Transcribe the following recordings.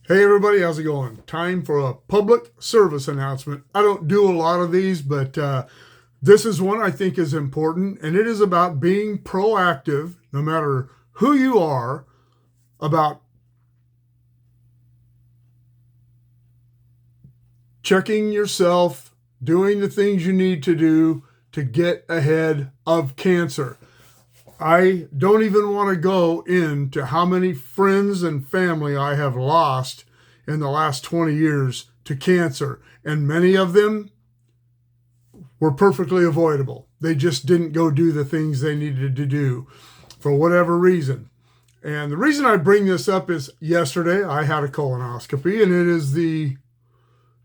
Hey everybody, how's it going? Time for a public service announcement. I don't do a lot of these, but this is one I think is important, and it is about being proactive, no matter who you are, about checking yourself, doing the things you need to do to get ahead of cancer. I don't even want to go into how many friends and family I have lost in the last 20 years to cancer. And many of them were perfectly avoidable. They just didn't go do the things they needed to do for whatever reason. And the reason I bring this up is yesterday I had a colonoscopy, and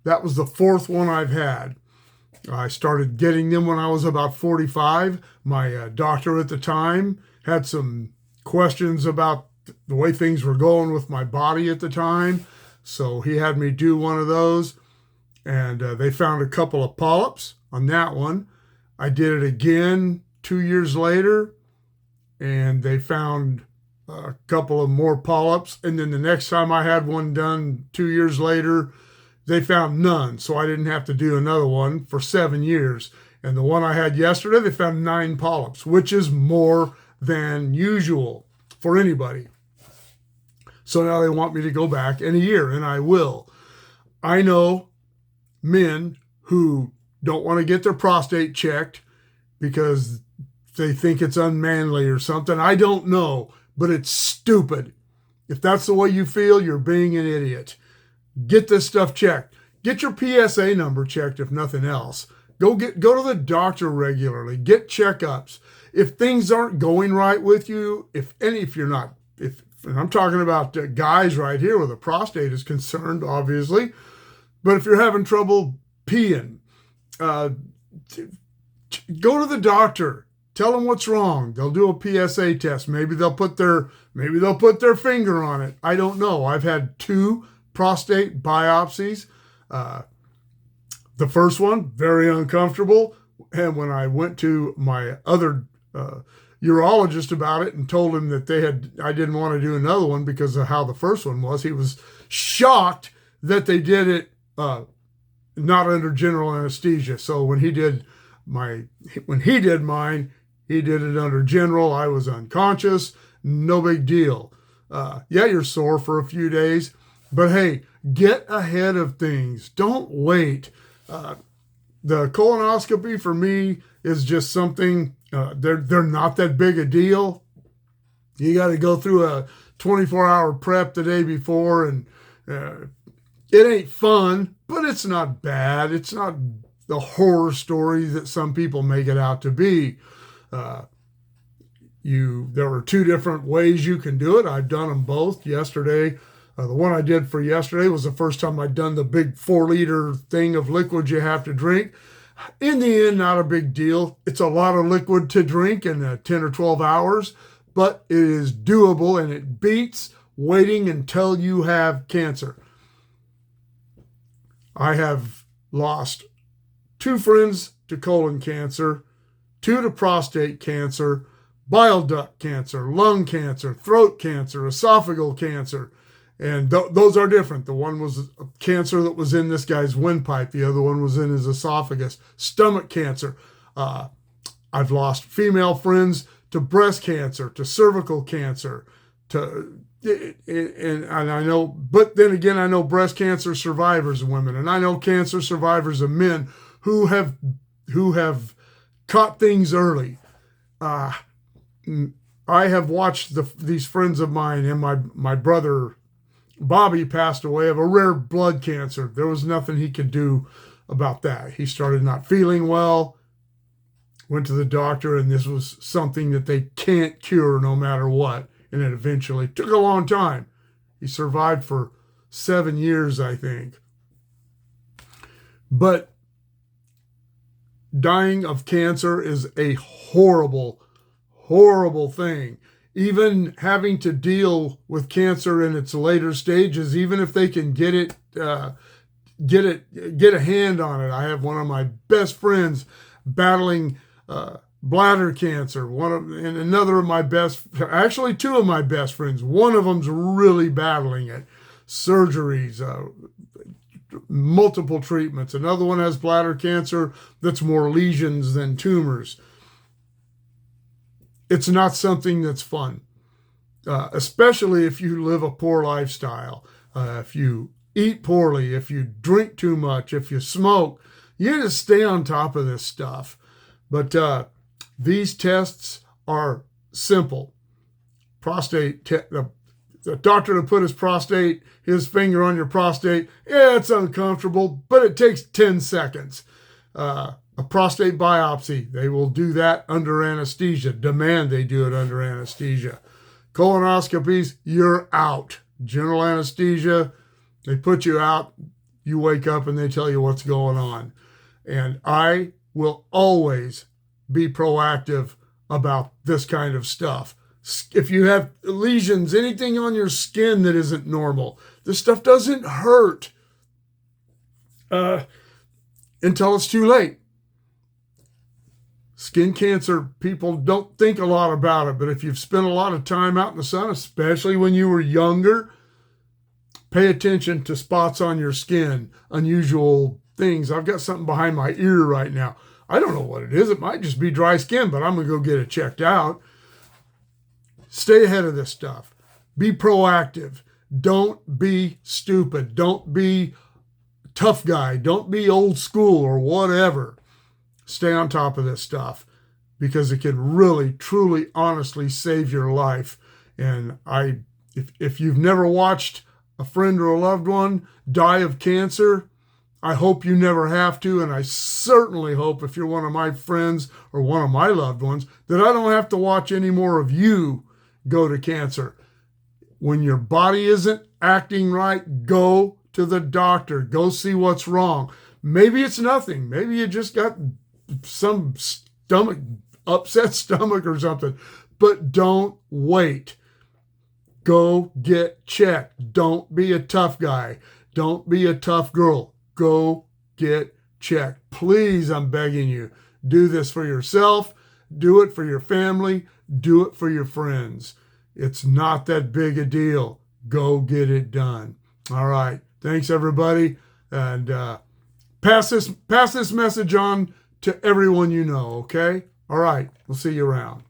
that was the fourth one I've had. I started getting them when I was about 45. My doctor at the time had some questions about the way things were going with my body at the time. So he had me do one of those, and they found a couple of polyps on that one. I did it again 2 years later, and they found a couple of more polyps. And then the next time I had one done 2 years later, they found none, so I didn't have to do another one for 7 years. And the one I had yesterday, they found 9 polyps, which is more than usual for anybody. So now they want me to go back in a year, and I will. I know men who don't want to get their prostate checked because they think it's unmanly or something. I don't know, but it's stupid. If that's the way you feel, you're being an idiot. Get this stuff checked. Get your PSA number checked, if nothing else. Go to the doctor regularly. Get checkups. If things aren't going right with you, if you're not, and I'm talking about guys right here where the prostate is concerned, obviously, but if you're having trouble peeing, go to the doctor. Tell them what's wrong. They'll do a PSA test. Maybe they'll put their finger on it. I don't know. I've had 2 prostate biopsies. The first one, very uncomfortable. And when I went to my other urologist about it and told him that I didn't want to do another one because of how the first one was, he was shocked that they did it not under general anesthesia. So when he did mine, he did it under general. I was unconscious. No big deal. Yeah, you're sore for a few days. But hey, get ahead of things. Don't wait. The colonoscopy for me is just something, they're not that big a deal. You got to go through a 24-hour prep the day before, and it ain't fun, but it's not bad. It's not the horror story that some people make it out to be. There were 2 different ways you can do it. I've done them both. Yesterday, the one I did for yesterday was the first time I'd done the big 4-liter thing of liquid you have to drink. In the end, not a big deal. It's a lot of liquid to drink in 10 or 12 hours, but it is doable, and it beats waiting until you have cancer. I have lost 2 friends to colon cancer, 2 to prostate cancer, bile duct cancer, lung cancer, throat cancer, esophageal cancer. And those are different. The one was a cancer that was in this guy's windpipe. The other one was in his esophagus. Stomach cancer. I've lost female friends to breast cancer, to cervical cancer, and I know, but then again, I know breast cancer survivors of women, and I know cancer survivors of men who have caught things early. I have watched these friends of mine, and my brother Bobby passed away of a rare blood cancer. There was nothing he could do about that. He started not feeling well, went to the doctor, and this was something that they can't cure no matter what. And it eventually took a long time. He survived for 7 years, I think. But dying of cancer is a horrible, horrible thing. Even having to deal with cancer in its later stages, even if they can get a hand on it. I have one of my best friends battling bladder cancer. And another of my actually 2 of my best friends. One of them's really battling it. surgeries, multiple treatments. Another one has bladder cancer that's more lesions than tumors. It's not something that's fun, especially if you live a poor lifestyle. If you eat poorly, if you drink too much, if you smoke, you need to stay on top of this stuff. But these tests are simple. The doctor to put his finger on your prostate, yeah, it's uncomfortable, but it takes 10 seconds. A prostate biopsy, they will do that under anesthesia. Demand they do it under anesthesia. Colonoscopies, you're out. General anesthesia, they put you out, you wake up and they tell you what's going on. And I will always be proactive about this kind of stuff. If you have lesions, anything on your skin that isn't normal, this stuff doesn't hurt until it's too late. Skin cancer, people don't think a lot about it, but if you've spent a lot of time out in the sun, especially when you were younger, pay attention to spots on your skin, unusual things. I've got something behind my ear right now. I don't know what it is. It might just be dry skin, but I'm going to go get it checked out. Stay ahead of this stuff. Be proactive. Don't be stupid. Don't be tough guy. Don't be old school or whatever. Stay on top of this stuff because it can really, truly, honestly save your life. And if you've never watched a friend or a loved one die of cancer, I hope you never have to. And I certainly hope if you're one of my friends or one of my loved ones that I don't have to watch any more of you go to cancer. When your body isn't acting right, go to the doctor. Go see what's wrong. Maybe it's nothing. Maybe you just got some upset stomach or something. But don't wait. Go get checked. Don't be a tough guy. Don't be a tough girl. Go get checked. Please, I'm begging you. Do this for yourself. Do it for your family. Do it for your friends. It's not that big a deal. Go get it done. All right. Thanks, everybody. And pass this message on to everyone you know, okay? All right. We'll see you around.